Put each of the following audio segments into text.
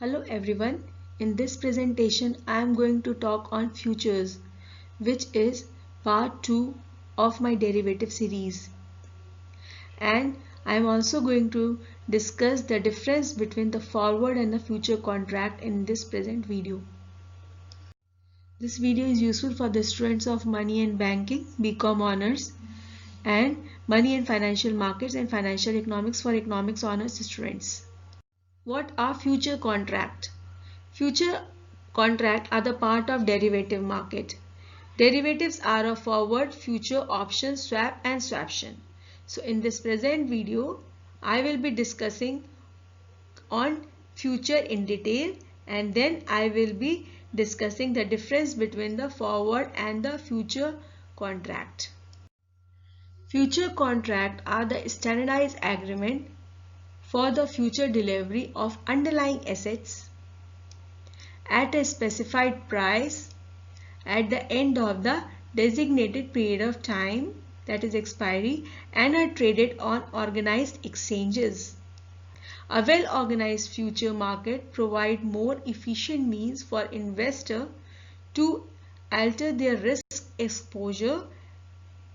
Hello everyone. In this presentation I am going to talk on futures, which is part 2 of my derivative series. And I am also going to discuss the difference between the forward and the future contract in this present video. This video is useful for the students of Money and Banking, BCom Honors, and Money and Financial Markets and Financial Economics for Economics Honors students. What are future contract? Future contract are the part of derivative market. Derivatives are a forward, future, option, swap and swaption. So in this present video, I will be discussing on future in detail, and then I will be discussing the difference between the forward and the future contract. Future contract are the standardized agreement for the future delivery of underlying assets at a specified price at the end of the designated period of time, that is expiry, and are traded on organized exchanges. A well-organized future market provides more efficient means for investors to alter their risk exposure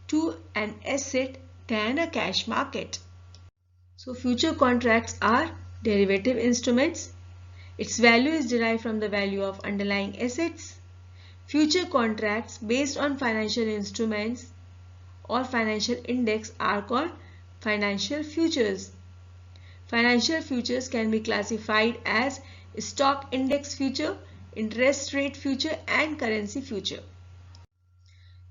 to an asset than a cash market. So future contracts are derivative instruments. Its value is derived from the value of underlying assets. Future contracts based on financial instruments or financial index are called financial futures. Financial futures can be classified as stock index future, interest rate future and currency future.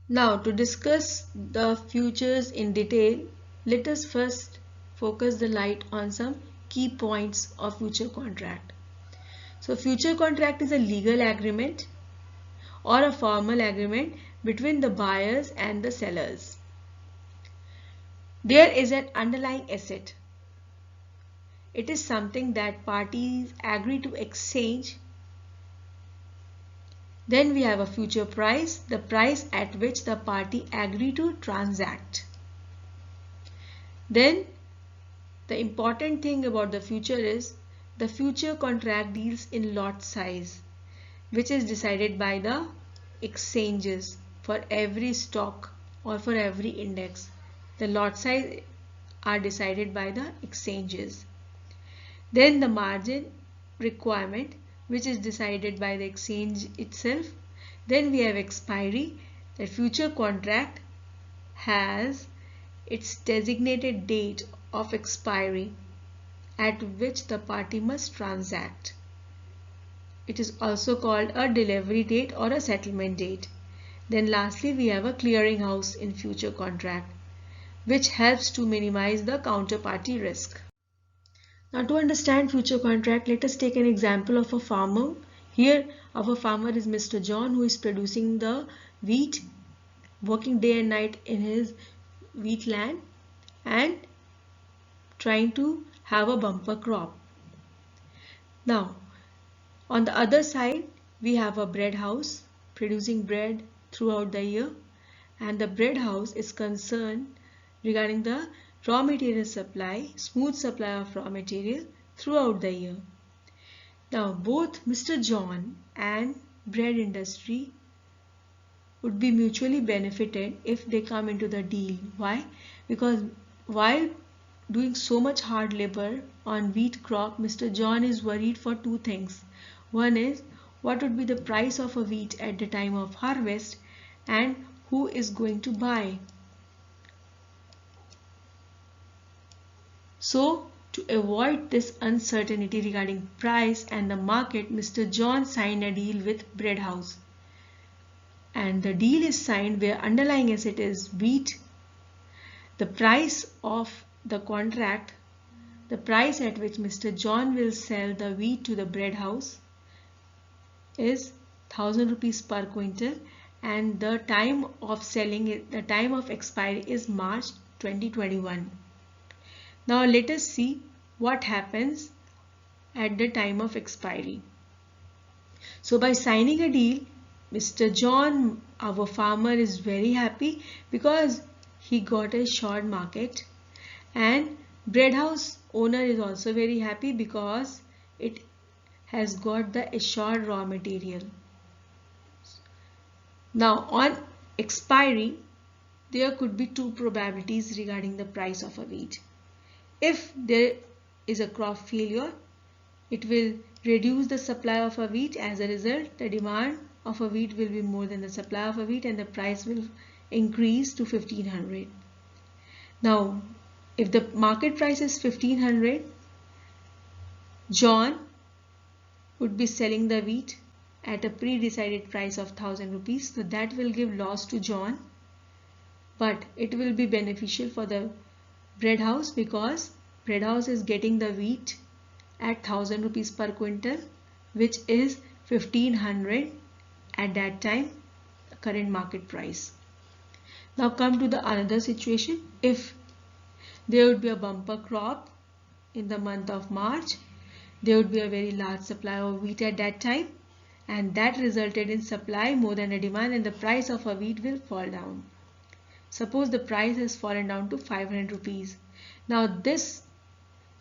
Now to discuss the futures in detail, let us first focus the light on some key points of future contract. So future contract is a legal agreement or a formal agreement between the buyers and the sellers. There is an underlying asset. It is something that parties agree to exchange. Then we have a future price, the price at which the party agree to transact. Then the important thing about the future is the future contract deals in lot size, which is decided by the exchanges for every stock or for every index. The lot size are decided by the exchanges. Then the margin requirement, which is decided by the exchange itself. Then we have expiry. The future contract has its designated date of expiry at which the party must transact. It is also called a delivery date or a settlement date. Then lastly we have a clearinghouse in future contract, which helps to minimize the counterparty risk. Now to understand future contract, let us take an example of a farmer. Here our farmer is Mr. John, who is producing the wheat, working day and night in his wheat land and trying to have a bumper crop. Now on the other side we have a bread house producing bread throughout the year, and the bread house is concerned regarding the raw material supply, smooth supply of raw material throughout the year. Now both Mr. John and bread industry would be mutually benefited if they come into the deal. Why? Because while doing so much hard labor on wheat crop, Mr. John is worried for two things. One is what would be the price of a wheat at the time of harvest and who is going to buy. So to avoid this uncertainty regarding price and the market, Mr. John signed a deal with bread house. And the deal is signed where underlying asset is wheat. The price of the contract, the price at which Mr. John will sell the wheat to the bread house is 1000 rupees per quintal, and the time of selling, the time of expiry is March 2021. Now let us see what happens at the time of expiry. So by signing a deal, Mr. John, our farmer, is very happy because he got a short market, and bread house owner is also very happy because it has got the assured raw material. Now on expiry, there could be two probabilities regarding the price of a wheat. If there is a crop failure, it will reduce the supply of a wheat. As a result, the demand of a wheat will be more than the supply of a wheat and the price will increase to 1500. Now, if the market price is 1500, John would be selling the wheat at a pre-decided price of 1000 rupees. So that will give loss to John, but it will be beneficial for the bread house because bread house is getting the wheat at 1000 rupees per quintal, which is 1500 at that time current market price. Now come to the another situation. If there would be a bumper crop in the month of March, there would be a very large supply of wheat at that time, and that resulted in supply more than the demand, and the price of a wheat will fall down. Suppose the price has fallen down to 500 rupees. Now this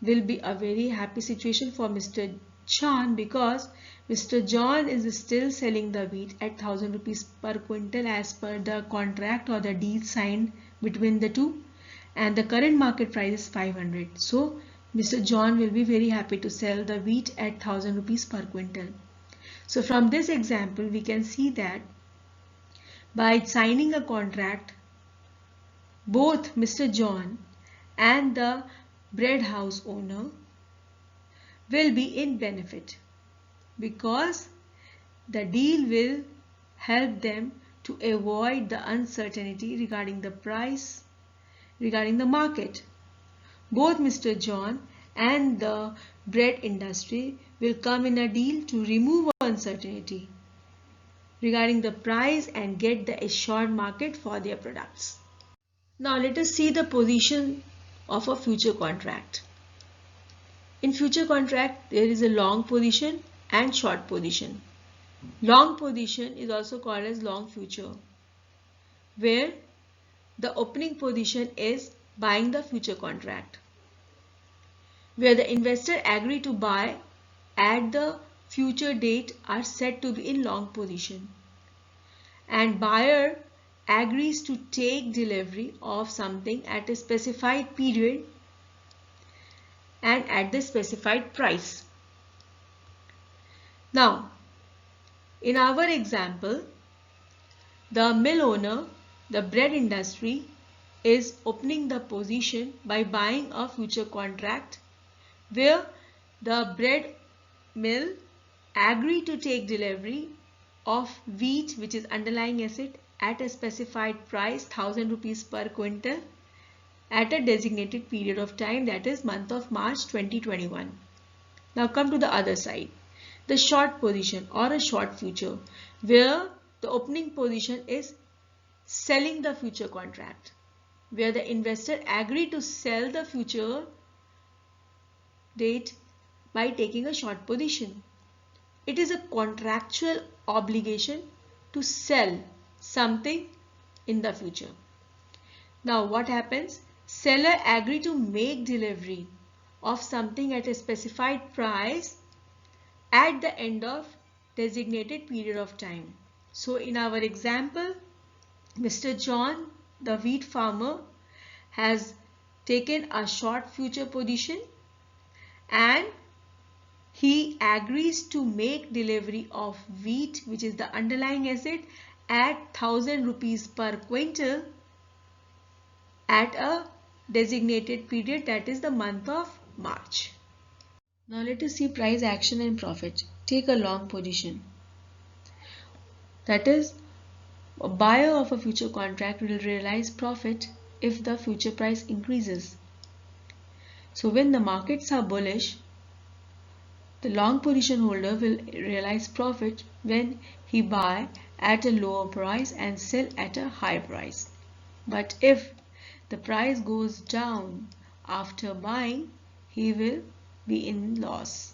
will be a very happy situation for Mr. John because Mr. John is still selling the wheat at 1000 rupees per quintal as per the contract or the deal signed between the two, and the current market price is 500. So Mr. John will be very happy to sell the wheat at 1000 rupees per quintal. So from this example, we can see that by signing a contract, both Mr. John and the bread house owner will be in benefit because the deal will help them to avoid the uncertainty regarding the price, regarding the market. Both Mr. John and the bread industry will come in a deal to remove uncertainty regarding the price and get the assured market for their products. Now let us see the position of a future contract. In future contract, there is a long position and short position. Long position is also called as long future, where the opening position is buying the future contract, where the investor agree to buy at the future date are said to be in long position, and buyer agrees to take delivery of something at a specified period and at the specified price. Now, in our example, the mill owner, the bread industry, is opening the position by buying a future contract where the bread mill agree to take delivery of wheat, which is underlying asset, at a specified price 1000 rupees per quintal at a designated period of time, that is month of March 2021. Now come to the other side, the short position or a short future, where the opening position is selling the future contract, where the investor agree to sell the future date by taking a short position. It is a contractual obligation to sell something in the future. Now what happens? Seller agree to make delivery of something at a specified price at the end of designated period of time. So in our example, Mr. John, the wheat farmer, has taken a short future position and he agrees to make delivery of wheat, which is the underlying asset, at 1000 rupees per quintal at a designated period, that is the month of March. Now let us see price action and profit. Take a long position. That is, a buyer of a future contract will realize profit if the future price increases. So when the markets are bullish, the long position holder will realize profit when he buy at a lower price and sell at a high price. But if the price goes down after buying, he will be in loss.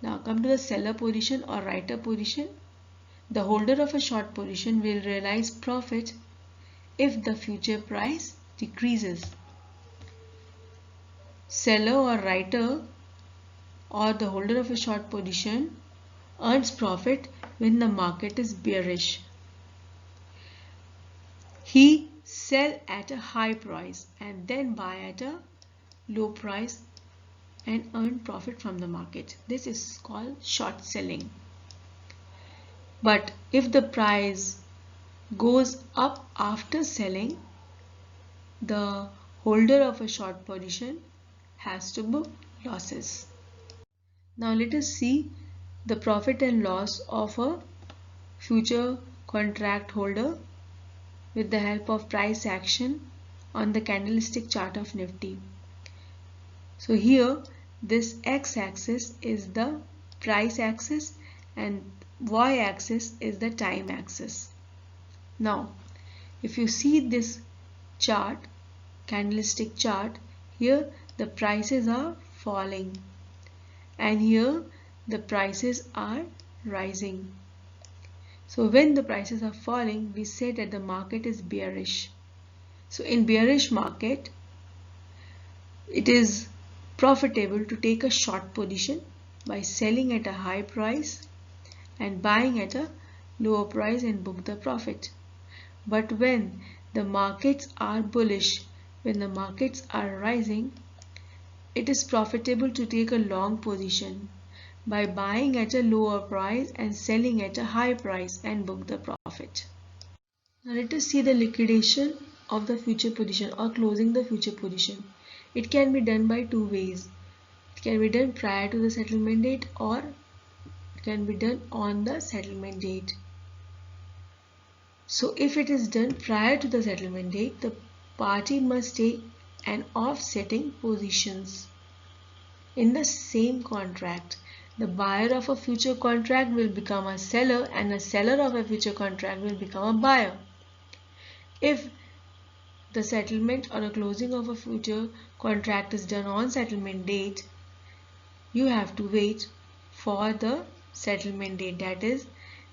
Now come to the seller position or writer position. The holder of a short position will realize profit if the future price decreases. Seller or writer or the holder of a short position earns profit when the market is bearish. He sell at a high price and then buy at a low price and earn profit from the market. This is called short selling. But if the price goes up after selling, the holder of a short position has to book losses. Now let us see the profit and loss of a future contract holder with the help of price action on the candlestick chart of Nifty. So here this x-axis is the price axis and y-axis is the time axis. Now if you see this chart, candlestick chart, here the prices are falling and here the prices are rising. So when the prices are falling, we say that the market is bearish. So in bearish market, it is profitable to take a short position by selling at a high price and buying at a lower price and book the profit. But when the markets are bullish, when the markets are rising, it is profitable to take a long position by buying at a lower price and selling at a high price and book the profit. Now let us see the liquidation of the future position or closing the future position. It can be done by two ways. It can be done prior to the settlement date or it can be done on the settlement date. So if it is done prior to the settlement date, the party must take an offsetting positions in the same contract. The buyer of a future contract will become a seller and a seller of a future contract will become a buyer. If the settlement or a closing of a future contract is done on settlement date, you have to wait for the settlement date, that is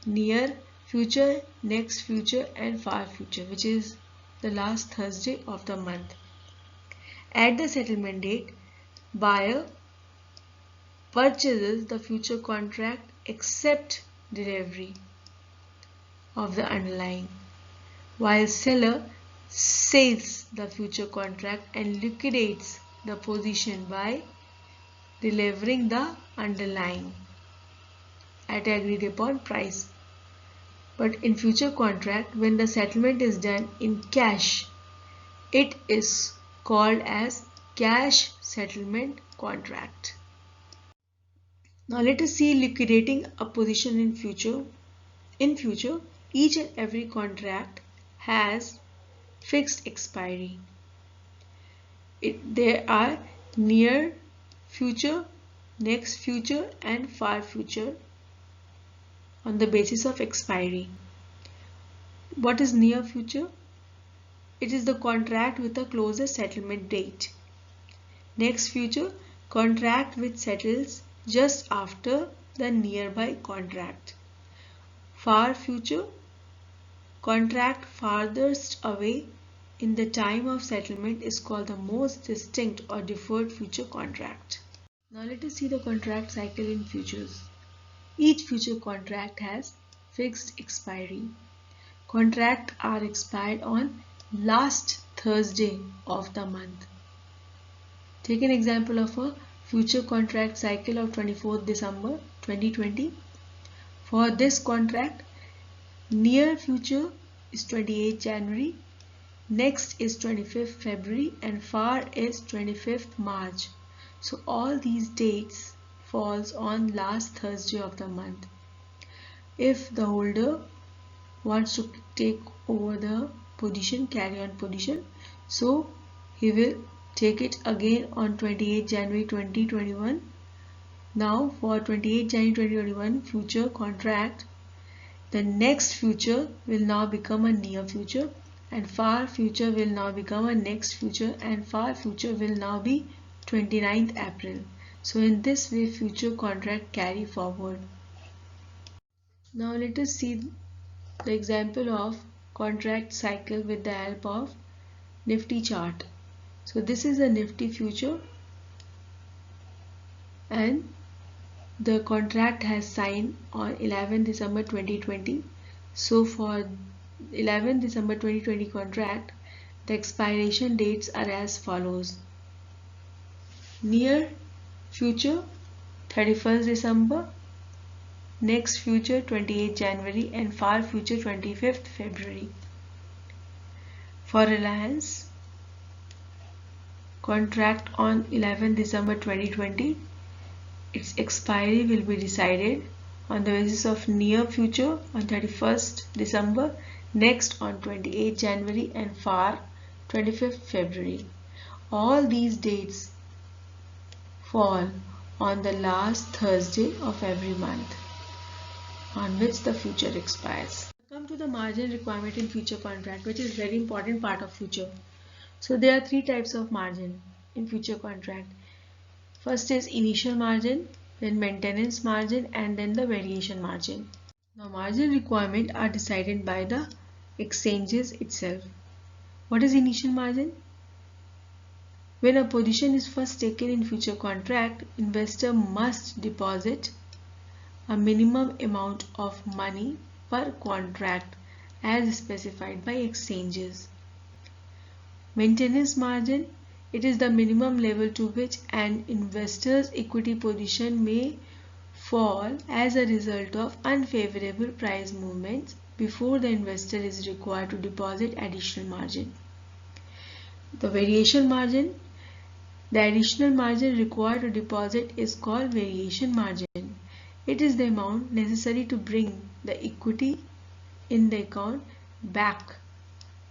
near future, next future and far future, which is the last Thursday of the month. At the settlement date, buyer purchases the future contract except delivery of the underlying, while seller sells the future contract and liquidates the position by delivering the underlying at agreed upon price. But in future contract, when the settlement is done in cash, it is called as cash settlement contract. Now let us see liquidating a position in future. In future, each and every contract has fixed expiry. There are near future, next future and far future on the basis of expiry. What is near future? It is the contract with a closer settlement date. Next future, contract which settles just after the nearby contract. Far future, contract farthest away in the time of settlement is called the most distinct or deferred future contract. Now let us see the contract cycle in futures. Each future contract has fixed expiry. Contracts are expired on last Thursday of the month. Take an example of a future contract cycle of 24th December 2020. For this contract, near future is 28th January, next is 25th February and far is 25th March. So all these dates falls on last Thursday of the month. If the holder wants to take over the position, carry on position, so he will take it again on 28 January 2021. Now for 28 January 2021 future contract, the next future will now become a near future and far future will now become a next future and far future will now be 29th April. So in this way future contract carry forward. Now let us see the example of contract cycle with the help of Nifty chart. So this is a Nifty future and The contract has signed on 11 December 2020. So for 11 December 2020 contract, the expiration dates are as follows. Near future 31st December, next future 28th January, and far future 25th February. For Reliance, contract on 11 December 2020, its expiry will be decided on the basis of near future on 31st December, next on 28th January, and far 25th February. All these dates fall on the last Thursday of every month on which the future expires. Come to the margin requirement in future contract, which is very important part of future. So there are three types of margin in future contract. First is initial margin, then maintenance margin, and then the variation margin. Now margin requirement are decided by the exchanges itself. What is initial margin? When a position is first taken in future contract, investor must deposit a minimum amount of money per contract as specified by exchanges. Maintenance margin, it is the minimum level to which an investor's equity position may fall as a result of unfavorable price movements before the investor is required to deposit additional margin. The variation margin, the additional margin required to deposit is called variation margin. It is the amount necessary to bring the equity in the account back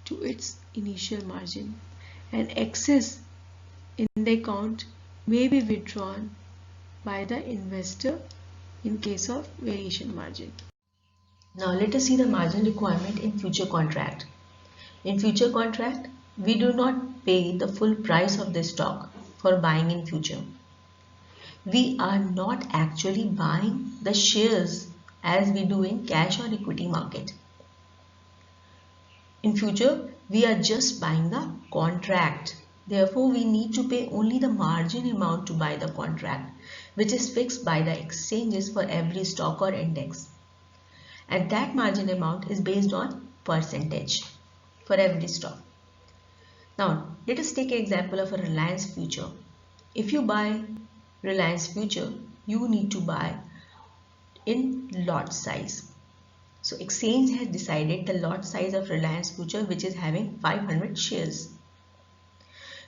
to its initial margin. An excess in the account may be withdrawn by the investor in case of variation margin. Now let us see the margin requirement in future contract. In future contract, we do not pay the full price of the stock for buying in future. We are not actually buying the shares as we do in cash or equity market. In future, we are just buying the contract. Therefore, we need to pay only the margin amount to buy the contract, which is fixed by the exchanges for every stock or index. And that margin amount is based on percentage for every stock. Now, let us take an example of a Reliance future. If you buy Reliance future, you need to buy in lot size. So exchange has decided the lot size of Reliance future, which is having 500 shares.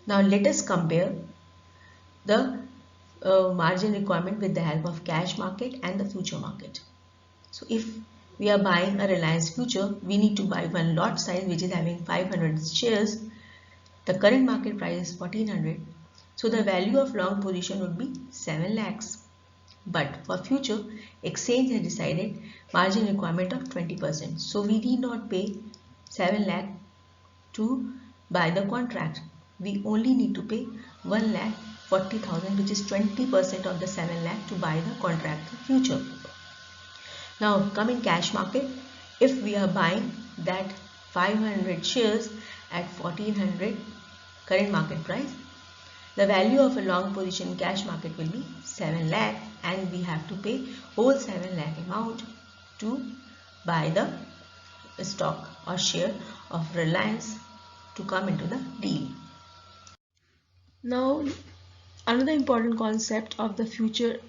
Now let us compare the margin requirement with the help of cash market and the future market. So if we are buying a Reliance future, we need to buy one lot size which is having 500 shares. The current market price is 1400. So the value of long position would be 7 lakhs. But for future, exchange has decided margin requirement of 20%. So we need not pay 7 lakh to buy the contract. We only need to pay 1,40,000, which is 20% of the 7 lakh to buy the contract in future. Now come in cash market. If we are buying that 500 shares at 1400 current market price, the value of a long position in cash market will be 7 lakh and we have to pay whole 7 lakh amount to buy the stock or share of Reliance to come into the deal. Now another important concept of the future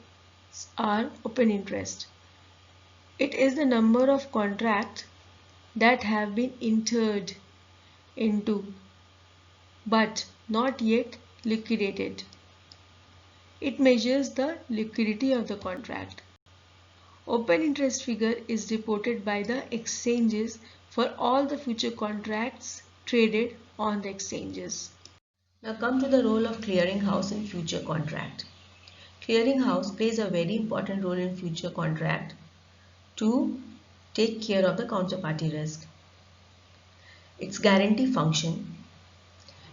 are open interest. It is the number of contracts that have been entered into but not yet liquidated. It measures the liquidity of the contract. Open interest figure is reported by the exchanges for all the future contracts traded on the exchanges. Now come to the role of clearinghouse in future contract. Clearinghouse plays a very important role in future contract to take care of the counterparty risk. Its guarantee function.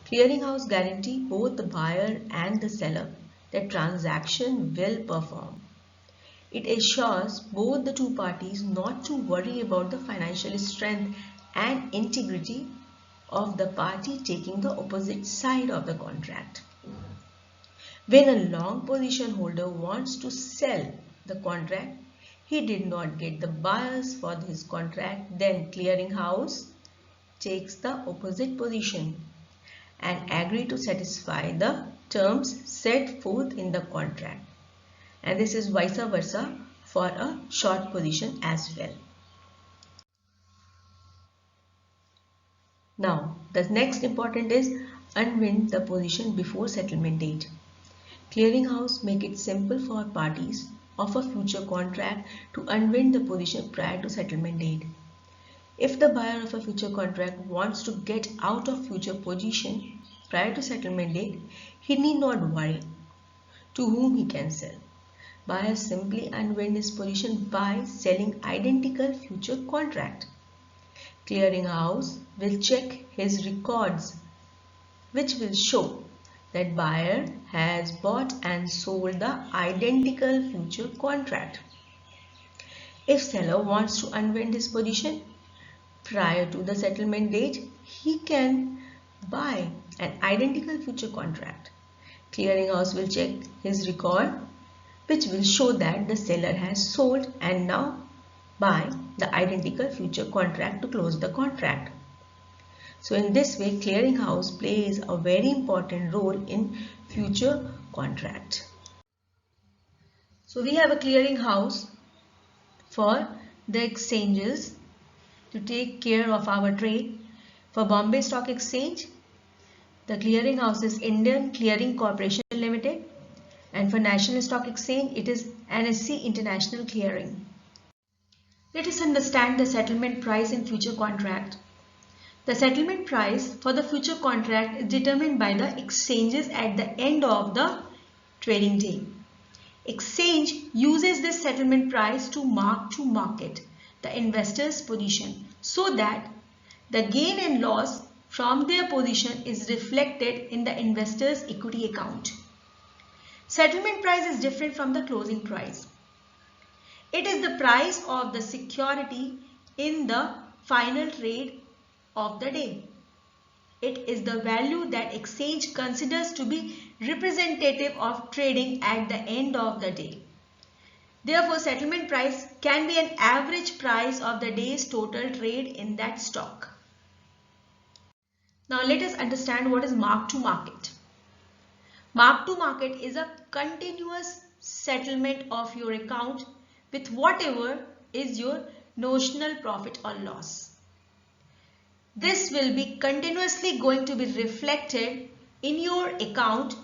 Clearinghouse guarantee both the buyer and the seller that transaction will perform. It assures both the two parties not to worry about the financial strength and integrity of the party taking the opposite side of the contract. When a long position holder wants to sell the contract. He did not get the buyers for his contract. Then clearinghouse takes the opposite position and agree to satisfy the terms set forth in the contract. And this is vice versa for a short position as well. Now, the next important is unwind the position before settlement date. Clearinghouse make it simple for parties of a future contract to unwind the position prior to settlement date. If the buyer of a future contract wants to get out of future position prior to settlement date, he need not worry to whom he can sell. Buyer simply unwind his position by selling identical future contract. Clearinghouse will check his records, which will show that buyer has bought and sold the identical future contract. If seller wants to unwind his position prior to the settlement date, he can buy an identical future contract. Clearinghouse will check his record, which will show that the seller has sold and now buy the identical future contract to close the contract. So in this way, clearinghouse plays a very important role in future contract. So we have a clearinghouse for the exchanges to take care of our trade. For Bombay Stock Exchange, the clearinghouse is Indian Clearing Corporation Limited, and for National Stock Exchange, it is NSE International Clearing. Let us understand the settlement price in future contract. The settlement price for the future contract is determined by the exchanges at the end of the trading day. Exchange uses this settlement price to mark to market the investor's position so that the gain and loss from their position is reflected in the investor's equity account. Settlement price is different from the closing price. It is the price of the security in the final trade of the day. It is the value that exchange considers to be representative of trading at the end of the day. Therefore, settlement price can be an average price of the day's total trade in that stock. Now let us understand what is mark to market. Mark to market is a continuous settlement of your account with whatever is your notional profit or loss. This will be continuously going to be reflected in your account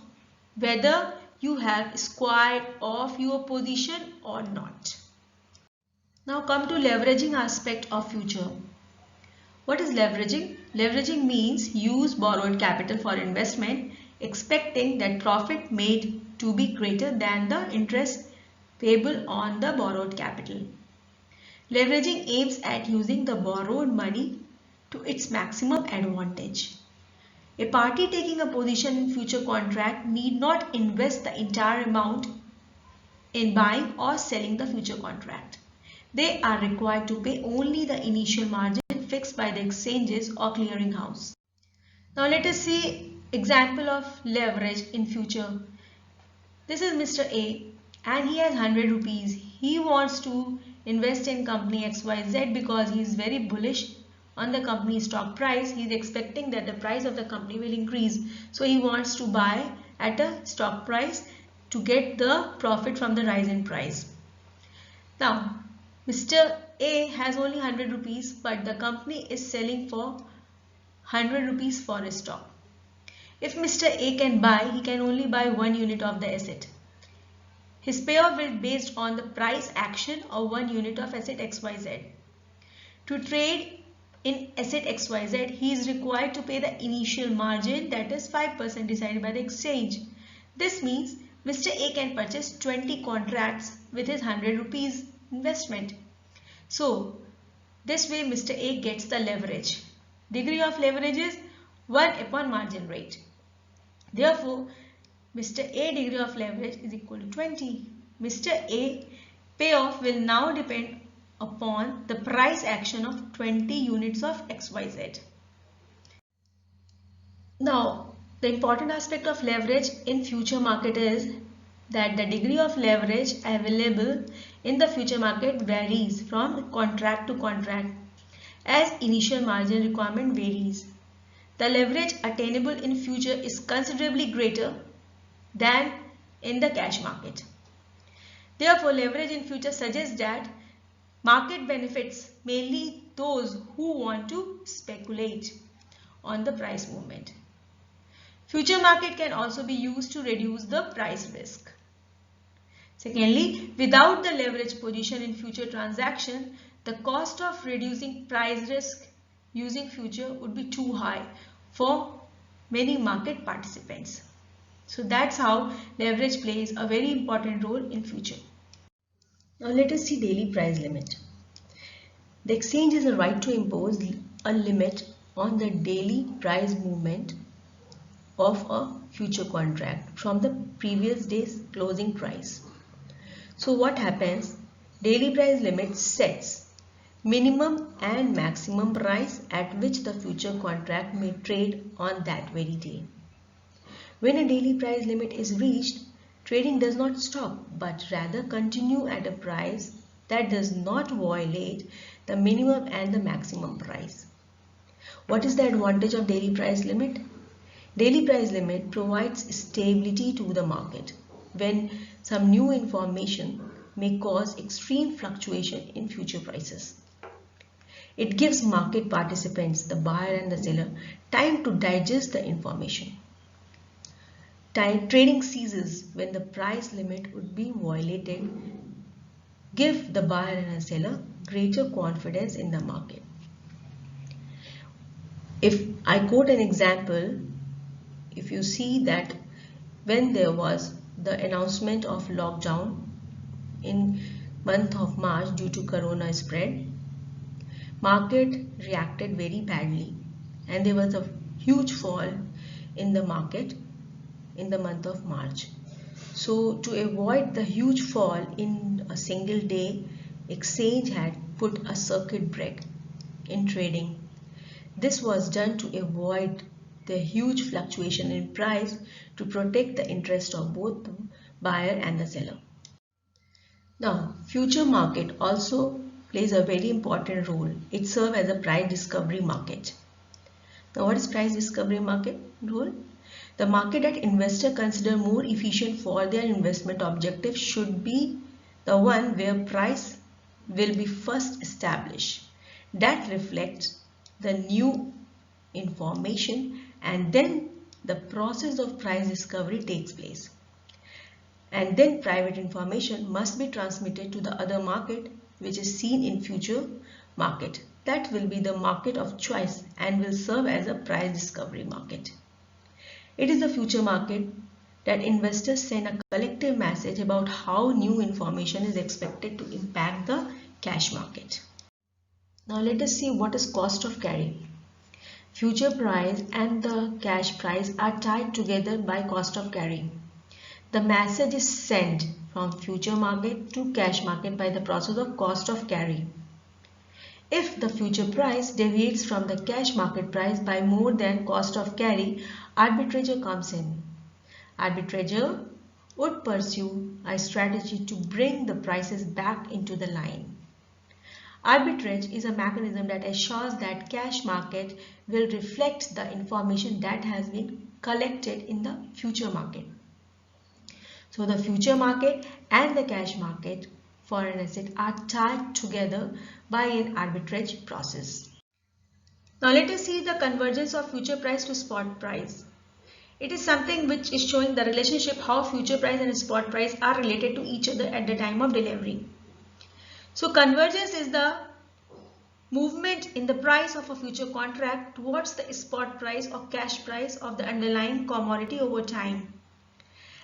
whether you have squared off your position or not. Now come to leveraging aspect of future. What is leveraging? Leveraging means use borrowed capital for investment, expecting that profit made to be greater than the interest payable on the borrowed capital. Leveraging aims at using the borrowed money to its maximum advantage. A party taking a position in future contract need not invest the entire amount in buying or selling the future contract. They are required to pay only the initial margin fixed by the exchanges or clearinghouse. Now let us see example of leverage in future. This is Mr. A and he has 100 rupees. He wants to invest in company XYZ because he is very bullish on the company's stock price. He is expecting that the price of the company will increase. So he wants to buy at a stock price to get the profit from the rise in price. Now Mr. A has only 100 rupees but the company is selling for 100 rupees for a stock. If Mr. A can buy, he can only buy 1 unit of the asset. His payoff will be based on the price action of 1 unit of asset XYZ. To trade in asset XYZ, he is required to pay the initial margin, that is 5% decided by the exchange. This means Mr. A can purchase 20 contracts with his 100 rupees investment. So this way Mr. A gets the leverage. Degree of leverage is 1 upon margin rate. Therefore, Mr. A degree of leverage is equal to 20. Mr. A payoff will now depend upon the price action of 20 units of XYZ. Now, the important aspect of leverage in future market is that the degree of leverage available in the future market varies from contract to contract as initial margin requirement varies. The leverage attainable in future is considerably greater than in the cash market. Therefore, leverage in future suggests that market benefits mainly those who want to speculate on the price movement. Future market can also be used to reduce the price risk. Secondly, without the leverage position in future transaction, the cost of reducing price risk using future would be too high for many market participants. So that's how leverage plays a very important role in future. Now let us see daily price limit. The exchange has a right to impose a limit on the daily price movement of a future contract from the previous day's closing price. So what happens? Daily price limit sets minimum and maximum price at which the future contract may trade on that very day. When a daily price limit is reached, trading does not stop but rather continue at a price that does not violate the minimum and the maximum price. What is the advantage of daily price limit? Daily price limit provides stability to the market when some new information may cause extreme fluctuation in future prices. It gives market participants, the buyer and the seller, time to digest the information. Trading ceases when the price limit would be violated. Give the buyer and the seller greater confidence in the market. If I quote an example, if you see that when there was the announcement of lockdown in month of March due to corona spread, market reacted very badly and there was a huge fall in the market in the month of March. So to avoid the huge fall in a single day, exchange had put a circuit break in trading. This was done to avoid the huge fluctuation in price to protect the interest of both the buyer and the seller. Now, future market also plays a very important role. It serves as a price discovery market. Now, what is price discovery market role? The market that investors consider more efficient for their investment objective should be the one where price will be first established. That reflects the new information and then the process of price discovery takes place. And then private information must be transmitted to the other market which is seen in future market. That will be the market of choice and will serve as a price discovery market. It is the future market that investors send a collective message about how new information is expected to impact the cash market. Now let us see what is cost of carry. Future price and the cash price are tied together by cost of carry. The message is sent from future market to cash market by the process of cost of carry. If the future price deviates from the cash market price by more than cost of carry, arbitrager comes in. Arbitrager would pursue a strategy to bring the prices back into the line. Arbitrage is a mechanism that assures that cash market will reflect the information that has been collected in the future market. So the future market and the cash market for an asset are tied together by an arbitrage process. Now let us see the convergence of future price to spot price. It is something which is showing the relationship how future price and spot price are related to each other at the time of delivery. So convergence is the movement in the price of a future contract towards the spot price or cash price of the underlying commodity over time.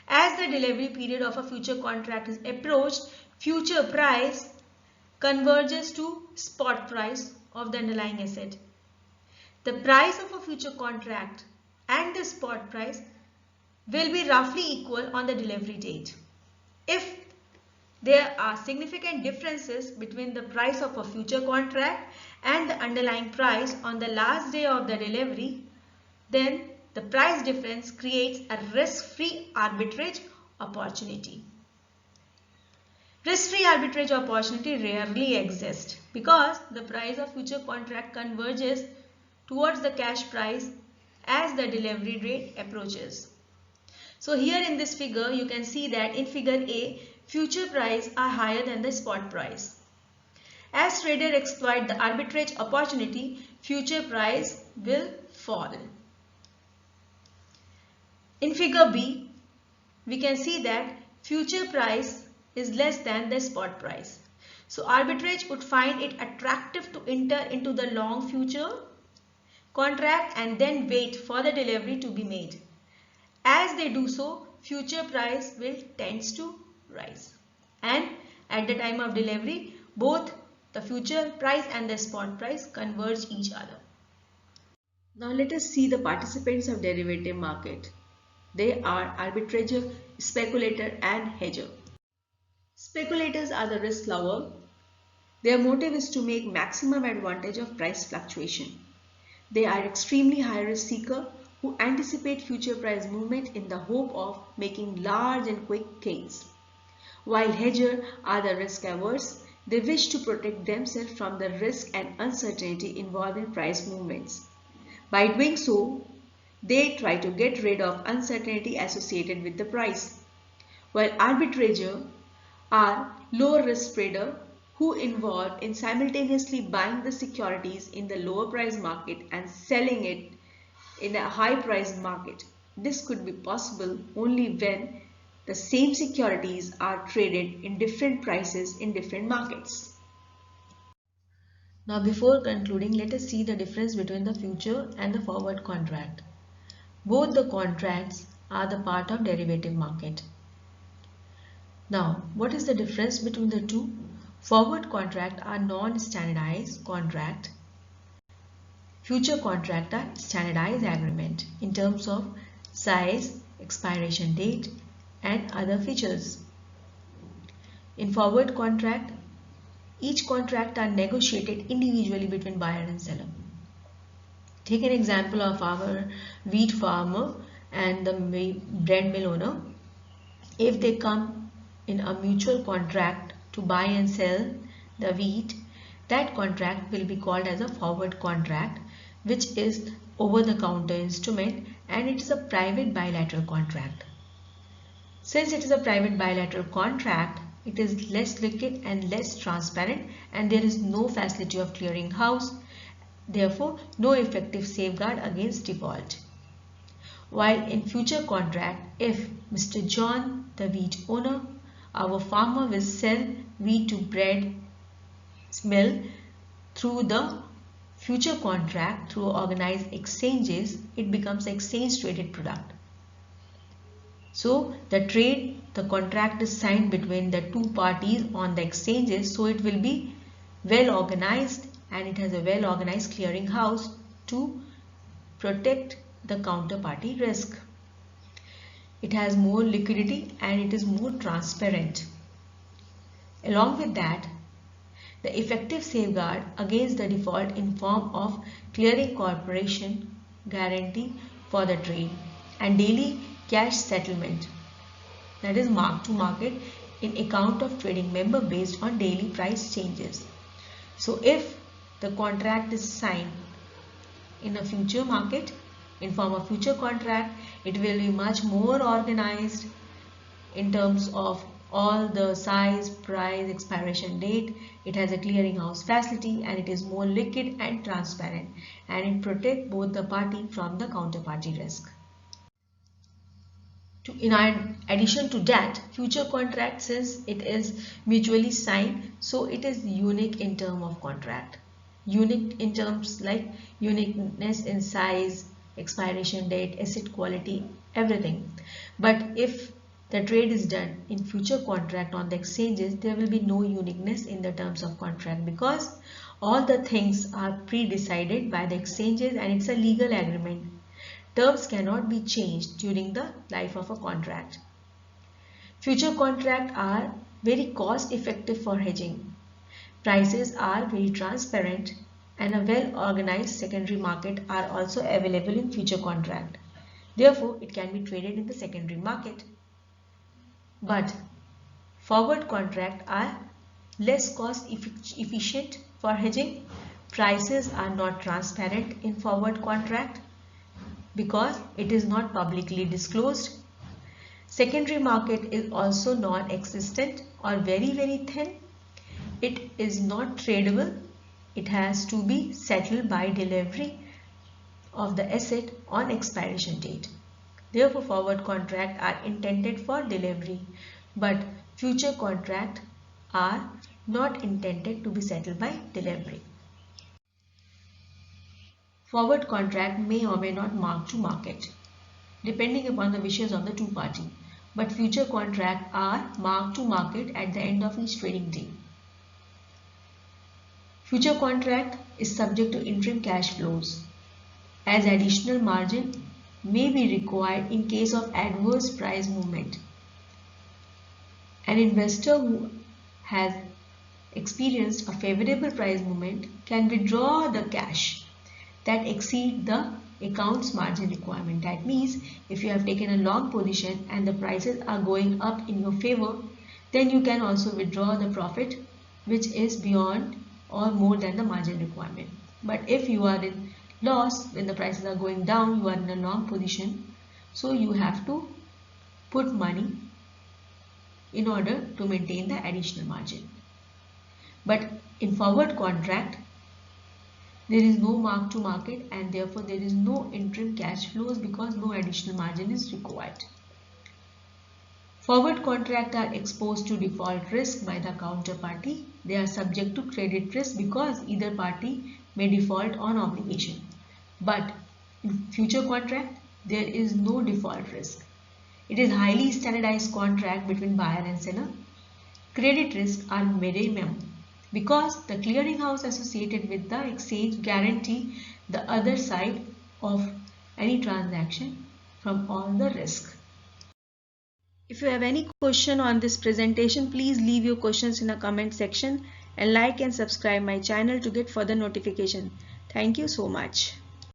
As the delivery period of a future contract is approached, future price converges to spot price of the underlying asset. The price of a future contract and the spot price will be roughly equal on the delivery date. If there are significant differences between the price of a future contract and the underlying price on the last day of the delivery, then the price difference creates a risk-free arbitrage opportunity. Risk-free arbitrage opportunity rarely exists because the price of future contract converges towards the cash price as the delivery date approaches. So here in this figure you can see that in figure A, future price are higher than the spot price. As traders exploit the arbitrage opportunity, future price will fall. In figure B, we can see that future price is less than the spot price. So arbitrage would find it attractive to enter into the long future contract and then wait for the delivery to be made. As they do so, future price will tends to rise. And at the time of delivery, both the future price and the spot price converge each other. Now let us see the participants of derivative market. They are arbitrager, speculator and hedger. Speculators are the risk lover. Their motive is to make maximum advantage of price fluctuation. They are extremely high risk seeker who anticipate future price movement in the hope of making large and quick gains. While hedger are the risk averse, they wish to protect themselves from the risk and uncertainty involved in price movements. By doing so, they try to get rid of uncertainty associated with the price. While arbitrager are low risk trader who involved in simultaneously buying the securities in the lower price market and selling it in a high price market. This could be possible only when the same securities are traded in different prices in different markets. Now before concluding, let us see the difference between the future and the forward contract. Both the contracts are the part of derivative market. Now, what is the difference between the two? Forward contract are non-standardized contract. Future contract are standardized agreement in terms of size, expiration date and other features. In forward contract, each contract are negotiated individually between buyer and seller. Take an example of our wheat farmer and the bread mill owner. If they come in a mutual contract to buy and sell the wheat, that contract will be called as a forward contract, which is over-the-counter instrument, and it is a private bilateral contract. Since it is a private bilateral contract, it is less liquid and less transparent, and there is no facility of clearing house, therefore no effective safeguard against default. While in future contract, if Mr. John, the wheat owner, our farmer will sell wheat to bread mill through the future contract through organized exchanges, it becomes exchange traded product. So the contract is signed between the two parties on the exchanges, so it will be well organized and it has a well organized clearing house to protect the counterparty risk. It has more liquidity and it is more transparent. Along with that, the effective safeguard against the default in form of clearing corporation guarantee for the trade and daily cash settlement, that is mark to market in account of trading member based on daily price changes. So if the contract is signed in a future market in form of future contract, it will be much more organized in terms of all the size, price, expiration date. It has a clearinghouse facility and it is more liquid and transparent, and it protects both the party from the counterparty risk. In addition to that, future contract, since it is mutually signed, so it is unique in term of contract. Unique in terms like uniqueness in size, expiration date, asset quality, everything. But if the trade is done in future contract on the exchanges, there will be no uniqueness in the terms of contract because all the things are pre-decided by the exchanges and it's a legal agreement. Terms cannot be changed during the life of a contract. Future contracts are very cost effective for hedging. Prices are very transparent and a well organized secondary market are also available in future contract. Therefore, it can be traded in the secondary market. But forward contracts are less cost efficient for hedging. Prices are not transparent in forward contract because it is not publicly disclosed. Secondary market is also non-existent or very thin. It is not tradable. It has to be settled by delivery of the asset on expiration date. Therefore, forward contracts are intended for delivery, but future contracts are not intended to be settled by delivery. Forward contract may or may not mark to market, depending upon the wishes of the two parties, but future contracts are marked to market at the end of each trading day. Future contract is subject to interim cash flows, as additional margin may be required in case of adverse price movement. An investor who has experienced a favorable price movement can withdraw the cash that exceed the account's margin requirement. That means if you have taken a long position and the prices are going up in your favor, then you can also withdraw the profit which is beyond or more than the margin requirement. But if you are in loss, when the prices are going down, you are in a long position, so you have to put money in order to maintain the additional margin. But in forward contract, there is no mark to market and therefore there is no interim cash flows because no additional margin is required. Forward contracts are exposed to default risk by the counterparty. They are subject to credit risk because either party may default on obligation. But in future contract, there is no default risk. It is highly standardized contract between buyer and seller. Credit risks are minimum because the clearinghouse associated with the exchange guarantee the other side of any transaction from all the risk. If you have any question on this presentation, please leave your questions in the comment section and like and subscribe my channel to get further notification. Thank you so much.